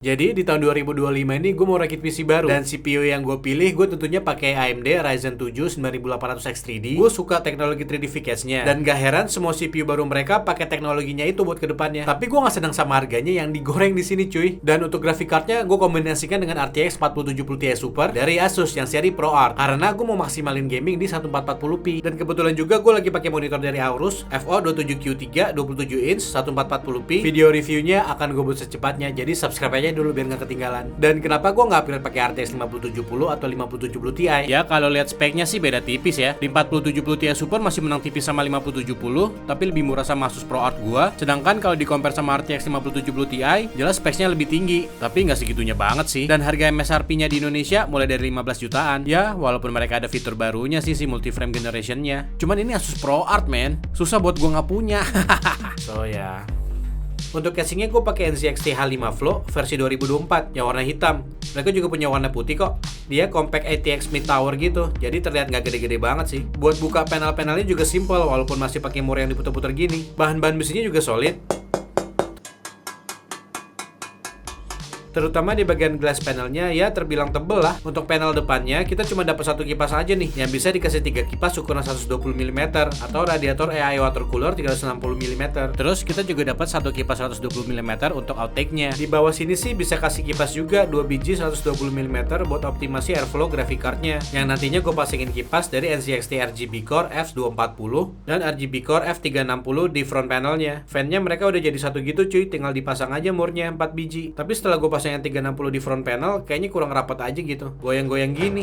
Jadi di tahun 2025 ini gue mau rakit PC baru, dan CPU yang gue pilih gue tentunya pakai AMD Ryzen 7 9800X3D. Gue suka teknologi 3D V-Cache-nya, dan gak heran semua CPU baru mereka pakai teknologinya itu buat kedepannya. Tapi gue gak sedang sama harganya yang digoreng di sini cuy. Dan untuk grafik cardnya gue kombinasikan dengan RTX 4070 Ti Super dari Asus yang seri ProArt, karena gue mau maksimalin gaming di 1440p. Dan kebetulan juga gue lagi pakai monitor dari Aorus FO 27Q3 27 inch 1440p. Video reviewnya akan gue buat secepatnya, jadi subscribe aja dulu biar nggak ketinggalan. Dan kenapa gue nggak upgrade pakai RTX 5070 atau 5070 Ti? Ya kalau lihat speknya sih beda tipis ya. Di 4070 Ti Super masih menang tipis sama 5070, tapi lebih murah sama Asus ProArt gua. Sedangkan kalau di compare sama RTX 5070 Ti, jelas speknya lebih tinggi, tapi nggak segitunya banget sih. Dan harga MSRP-nya di Indonesia mulai dari 15 jutaan. Ya walaupun mereka ada fitur barunya sih si multi-frame generation-nya. Cuman ini Asus ProArt man, susah buat gua nggak punya. So ya. Untuk casingnya gue pakai NZXT H5 Flow versi 2024 yang warna hitam. Mereka juga punya warna putih kok. Dia compact ATX mid tower gitu, jadi terlihat nggak gede-gede banget sih. Buat buka panel-panelnya juga simple walaupun masih pakai mur yang diputer-puter gini. Bahan-bahan besinya juga solid. Terutama di bagian glass panelnya ya terbilang tebel lah. Untuk panel depannya kita cuma dapat satu kipas aja nih, yang bisa dikasih 3 kipas ukuran 120 mm atau radiator AI water cooler 360 mm. Terus kita juga dapat satu kipas 120 mm untuk outtake-nya. Di bawah sini sih bisa kasih kipas juga 2 biji 120 mm buat optimasi airflow graphic card-nya, yang nantinya gue pasangin kipas dari NZXT RGB Core F240 dan RGB Core F360 di front panelnya. Fan-nya mereka udah jadi satu gitu cuy, tinggal dipasang aja murnya 4 biji. Tapi setelah gue pasang yang 360 di front panel, kayaknya kurang rapat aja gitu, goyang-goyang gini.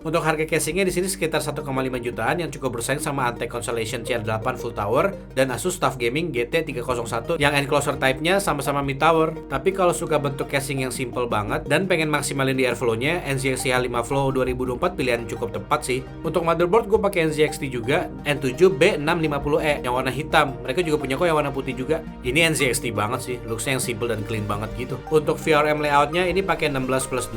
Untuk harga casingnya di sini sekitar 1,5 jutaan, yang cukup bersaing sama Antec Constellation CR8 Full Tower dan Asus TUF Gaming GT301 yang enclosure type-nya sama-sama mid tower. Tapi kalau suka bentuk casing yang simple banget dan pengen maksimalin di airflow-nya, NZXT H5 Flow 2024 pilihan cukup tepat sih. Untuk motherboard gue pakai NZXT juga N7B650E yang warna hitam. Mereka juga punya kok yang warna putih juga. Ini NZXT banget sih, looks-nya yang simple dan clean banget gitu. Untuk VRM layout-nya ini pakai 16+2+1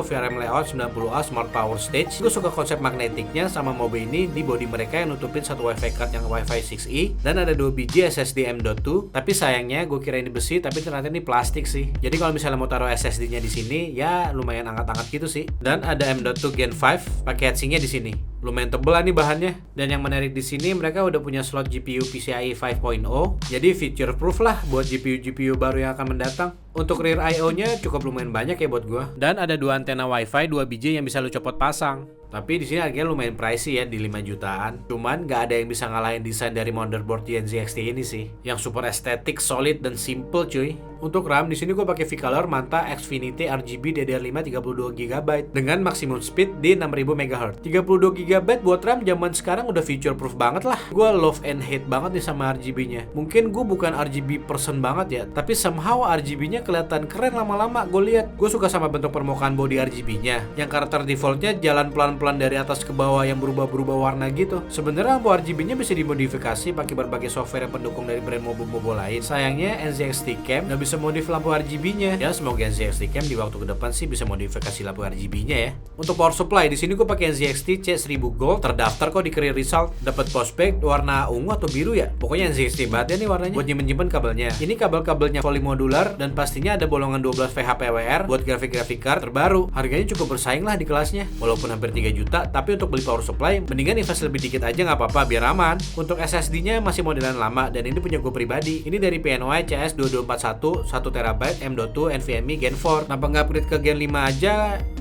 VRM layout 90A Smart Power Stage. Gue suka konsep magnetiknya sama mobe ini di body mereka yang nutupin satu WiFi card yang Wi-Fi 6E, dan ada 2 biji SSD M.2. Tapi sayangnya gue kira ini besi, tapi ternyata ini plastik sih. Jadi kalau misalnya mau taruh SSD-nya di sini ya lumayan angkat-angkat gitu sih. Dan ada M.2 Gen 5 pakai heatsinknya di sini. Lumayan tebel lah nih bahannya. Dan yang menarik di sini mereka udah punya slot GPU PCIe 5.0. Jadi feature proof lah buat GPU baru yang akan mendatang. Untuk rear I/O-nya cukup lumayan banyak ya buat gua. Dan ada 2 antena Wi-Fi 2 biji yang bisa lu copot pasang. Tapi di sini harganya lumayan pricey ya, di 5 jutaan. Cuman nggak ada yang bisa ngalahin desain dari motherboard NZXT ini sih, yang super estetik, solid dan simple cuy. Untuk RAM di sini gue pakai V-Color Manta Xfinity RGB DDR5 32GB dengan maksimum speed di 6000 MHz. 32GB buat RAM zaman sekarang udah feature proof banget lah. Gue love and hate banget nih sama RGB-nya. Mungkin gue bukan RGB person banget ya, tapi somehow RGB-nya kelihatan keren lama-lama. Gue lihat, gue suka sama bentuk permukaan body RGB-nya, yang karakter defaultnya jalan pelan-pelan dari atas ke bawah yang berubah-berubah warna gitu. Sebenarnya lampu RGB-nya bisa dimodifikasi pakai berbagai software yang pendukung dari brand mobil-mobil lain. Sayangnya NZXT Cam nggak bisa modif lampu RGB-nya. Ya semoga NZXT Cam di waktu ke depan sih bisa modifikasi lampu RGB-nya ya. Untuk power supply di sini gue pakai NZXT C1000 Gold, terdaftar kok di Career Result. Dapat prospek warna ungu atau biru ya. Pokoknya NZXT banget ya nih warnanya. Buat nyimpen kabelnya. Ini kabel-kabelnya modular dan pastinya ada bolongan 12 VHPWR buat grafik card terbaru. Harganya cukup bersaing lah di kelasnya. Walaupun hampir 3 juta, tapi untuk beli power supply mendingan invest lebih dikit aja nggak apa-apa biar aman. Untuk SSD-nya masih modelan lama dan ini punya gue pribadi. Ini dari PNY CS2241 1TB M.2 NVMe Gen 4. Kenapa nggak upgrade ke Gen 5 aja?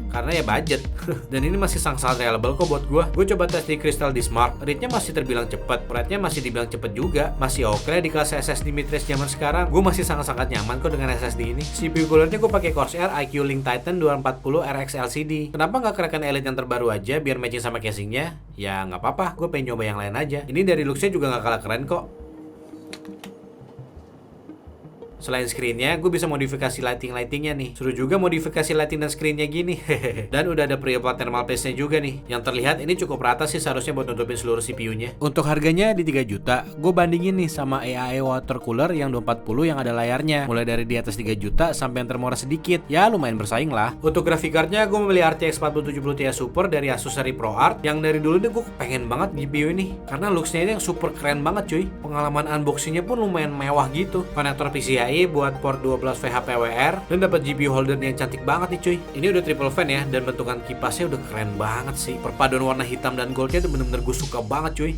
Karena ya budget. Dan ini masih sangat reliable kok buat gue. Gue coba tes di Crystal Dismark, read-nya masih terbilang cepet, write-nya masih dibilang cepet juga, masih oke di kelas SSD mid-range zaman sekarang. Gue masih sangat-sangat nyaman kok dengan SSD ini. CPU coolernya gue pakai Corsair iQ Link Titan 240 RX LCD. Kenapa nggak Kraken Elite yang terbaru aja biar matching sama casingnya? Ya nggak apa-apa, gue pengen nyoba yang lain aja. Ini dari looks-nya juga nggak kalah keren kok. Selain screennya, gue bisa modifikasi lighting-lightingnya nih. Seru juga modifikasi lighting dan screennya gini. Dan udah ada pre-applied thermal paste-nya juga nih. Yang terlihat ini cukup rata sih seharusnya buat nutupin seluruh CPU-nya. Untuk harganya di 3 juta, gue bandingin nih sama AAE water cooler yang 240 yang ada layarnya. Mulai dari di atas 3 juta sampai yang termurah sedikit. Ya lumayan bersaing lah. Untuk grafik card-nya, gue memilih RTX 4070 Ti Super dari Asus seri ProArt. Yang dari dulu nih gue pengen banget GPU ini. Karena looks-nya ini yang super keren banget cuy. Pengalaman unboxing-nya pun lumayan mewah gitu. Konektor PCIe buat port 12 VHPWR dan dapat GPU holder yang cantik banget nih cuy. Ini udah triple fan ya dan bentukan kipasnya udah keren banget sih. Perpaduan warna hitam dan goldnya tuh bener-bener gue suka banget cuy.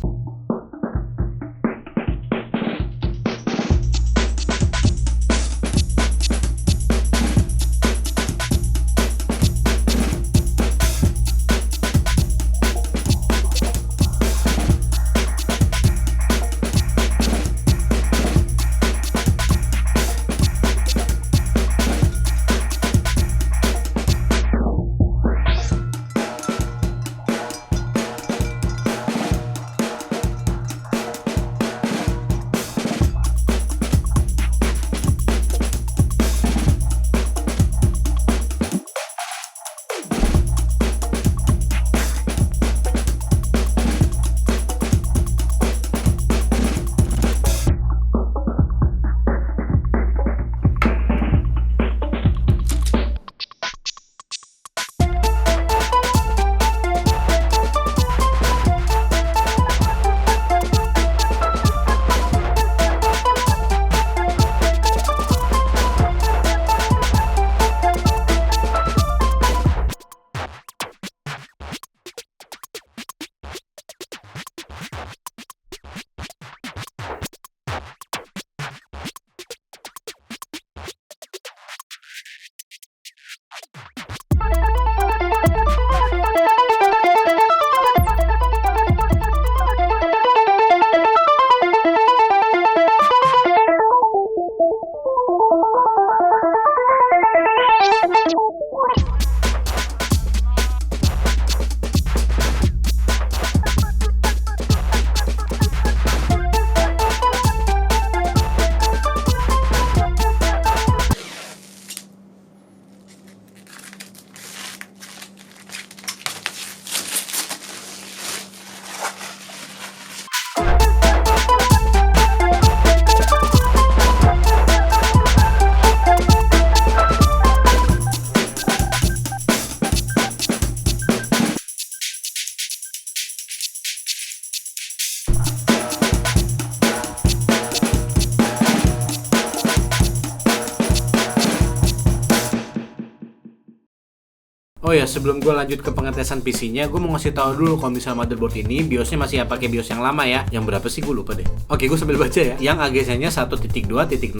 Oh ya, sebelum gue lanjut ke pengetesan PC-nya, gue mau ngasih tahu dulu kalau misalnya motherboard ini BIOS-nya masih pakai BIOS yang lama ya. Yang berapa sih gue lupa deh. Oke, gue sambil baca ya. Yang AGC-nya 1.2.0.2,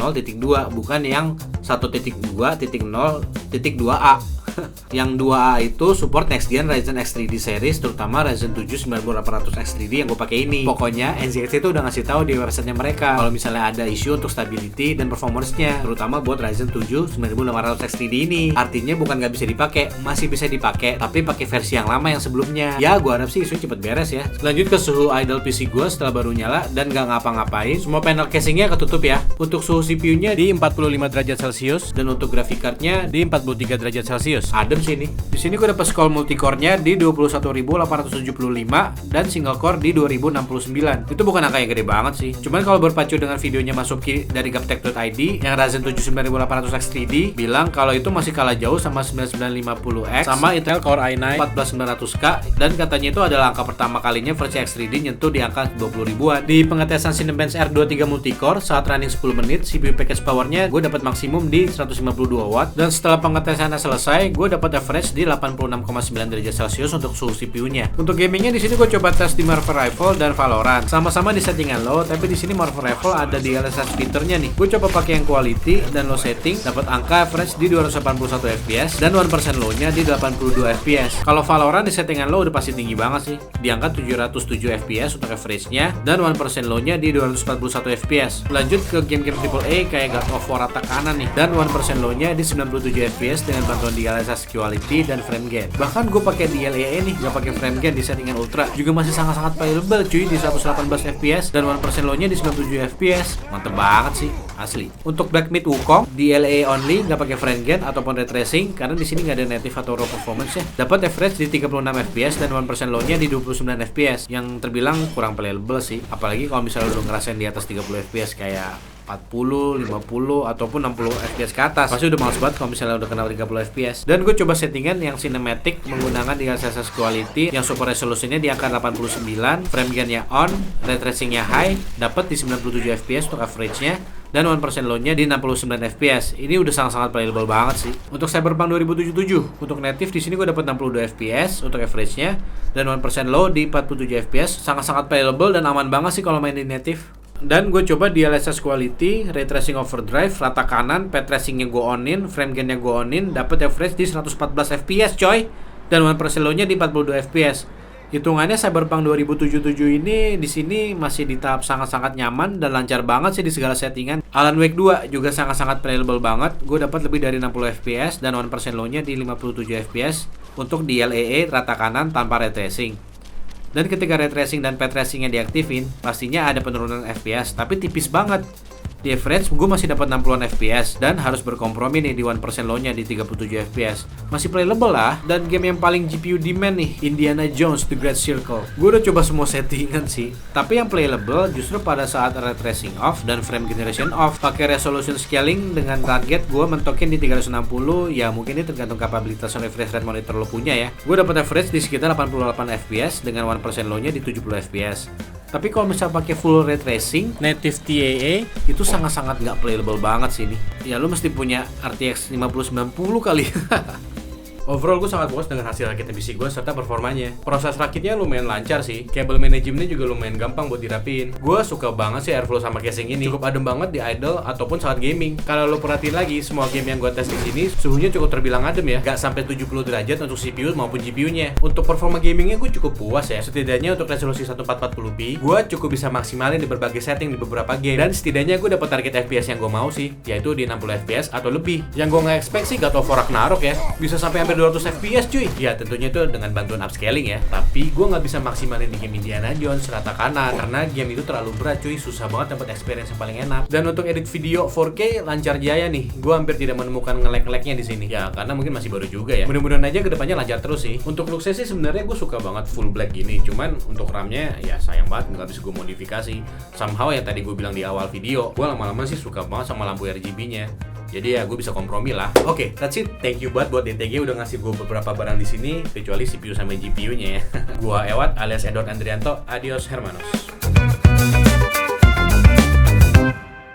bukan yang 1.2.0.2A. Yang 2A itu support next gen Ryzen X 3D series, terutama Ryzen 7 9800 X 3D yang gue pakai ini. Pokoknya NZXT itu udah ngasih tahu di websitenya mereka kalau misalnya ada isu untuk stability dan performance-nya, terutama buat Ryzen 7 9800 X 3D ini. Artinya bukan nggak bisa dipakai, masih bisa dipakai, tapi pakai versi yang lama yang sebelumnya. Ya, gue harap sih isunya cepet beres ya. Lanjut ke suhu idle PC gue setelah baru nyala dan nggak ngapa-ngapain. Semua panel casingnya ketutup ya. Untuk suhu CPU-nya di 45 derajat Celcius dan untuk graphic card-nya di 43 derajat Celcius. Adem sih ini. Di sini gue dapat scroll multicore-nya di 21.875 dan single core di 2069. Itu bukan angka yang gede banget sih. Cuman kalau berpacu dengan videonya Masuki dari Gaptech.id yang Ryzen 7 9800 X 3D bilang kalau itu masih kalah jauh sama 9950X sama Intel Core i9 14900K, dan katanya itu adalah angka pertama kalinya versi X 3D nyentuh di angka 20 ribuan. Di pengetesan Cinebench R23 multicore saat running 10 menit, CPU package powernya gue dapat maksimum di 152 watt, dan setelah pengetesannya selesai gue dapat average di 86,9 derajat Celcius untuk suhu CPU-nya. Untuk gamingnya di sini gue coba tes di Marvel Rifle dan Valorant. Sama-sama di settingan low, tapi di sini Marvel Rifle ada di DLSS filternya nih. Gue coba pakai yang quality dan low setting, dapat angka average di 281 fps dan 1% low-nya di 82 fps. Kalau Valorant di settingan low udah pasti tinggi banget sih, di angka 707 fps untuk average-nya dan 1% low-nya di 241 fps. Lanjut ke game-game AAA kayak God of War Attack kanan nih, dan 1% low-nya di 97 fps dengan bantuan DLSS DLSS quality dan frame gain. Bahkan gue pakai DLEA nih, gak pakai frame gain di settingan ultra, juga masih sangat-sangat playable cuy di 118 fps dan 1% low-nya di 97 fps. Mantep banget sih, asli. Untuk Black Myth Wukong, DLEA only, gak pakai frame gain ataupun ray tracing karena di sini gak ada native atau raw performance ya. Dapat average di 36 fps dan 1% low-nya di 29 fps, yang terbilang kurang playable sih. Apalagi kalau misalnya lu ngerasain di atas 30 fps kayak 40, 50, ataupun 60 fps ke atas, pasti udah males banget kalau misalnya udah kenal 30 fps. Dan gue coba settingan yang cinematic menggunakan DLSS quality yang super resolusinya di angka 89, frame gain-nya on, ray tracing-nya high, dapat di 97 fps untuk average-nya, dan 1% low-nya di 69 fps. Ini udah sangat-sangat playable banget sih. Untuk Cyberpunk 2077, untuk native di sini gue dapat 62 fps untuk average-nya dan 1% low di 47 fps. Sangat-sangat playable dan aman banget sih kalau main di native. Dan gue coba DLSS quality, ray tracing overdrive, rata kanan, path tracing-nya gue onin, frame gain-nya gue onin, dapat average di 114 fps coy, dan 1% low-nya di 42 fps. Hitungannya Cyberpunk 2077 ini di sini masih di tahap sangat-sangat nyaman dan lancar banget sih di segala settingan. Alan Wake 2 juga sangat-sangat playable banget. Gue dapat lebih dari 60 fps dan 1% low-nya di 57 fps untuk DLEA rata kanan tanpa ray tracing. Dan ketika ray tracing dan path tracing-nya diaktifin, pastinya ada penurunan FPS, tapi tipis banget. Di average, gue masih dapat 60-an FPS dan harus berkompromi nih di 1% low-nya di 37 FPS. Masih playable lah, dan game yang paling GPU demand nih, Indiana Jones The Great Circle. Gue udah coba semua settingan sih, tapi yang playable justru pada saat ray tracing off dan frame generation off. Pakai resolution scaling dengan target gue mentokin di 360, ya mungkin ini tergantung kapabilitas refresh rate monitor lo punya ya. Gue dapat average di sekitar 88 FPS dengan 1% low-nya di 70 FPS. Tapi kalau misalnya pakai full ray tracing, native TAA, itu sangat-sangat nggak playable banget sih ini. Ya lu mesti punya RTX 5090 kali. Overall gue sangat puas dengan hasil rakit PC gue serta performanya. Proses rakitnya lumayan lancar sih. Cable manajemennya juga lumayan gampang buat dirapin. Gue suka banget sih airflow sama casing ini. Cukup adem banget di idle ataupun saat gaming. Kalau lo perhatiin lagi, semua game yang gue tes di sini suhunya cukup terbilang adem ya. Gak sampai 70 derajat untuk CPU maupun GPU-nya. Untuk performa gamingnya gue cukup puas ya. Setidaknya untuk resolusi 1440p, gue cukup bisa maksimalin di berbagai setting di beberapa game. Dan setidaknya gue dapat target FPS yang gue mau sih, yaitu di 60 FPS atau lebih. Yang gue nggak expect sih God of War Ragnarok ya, bisa sampai hampir 200 fps cuy. Ya tentunya itu dengan bantuan upscaling ya. Tapi gue nggak bisa maksimalin di game Indiana Jones rata kanan karena game itu terlalu berat cuy. Susah banget dapat experience yang paling enak. Dan untuk edit video 4K lancar jaya nih. Gue hampir tidak menemukan nge-lag-lagnya di sini. Ya karena mungkin masih baru juga ya. Mudah-mudahan aja kedepannya lancar terus sih. Untuk look sih sebenarnya gue suka banget full black gini. Cuman untuk RAM-nya ya sayang banget nggak bisa gue modifikasi. Somehow yang tadi gue bilang di awal video, gue lama-lama sih suka banget sama lampu RGB-nya. Jadi ya gue bisa kompromi lah. Oke, that's it. Thank you buat DTG udah ngasih gue beberapa barang di sini, kecuali CPU sama GPU-nya ya. Gua Ewat alias Edward Andrianto. Adios hermanos.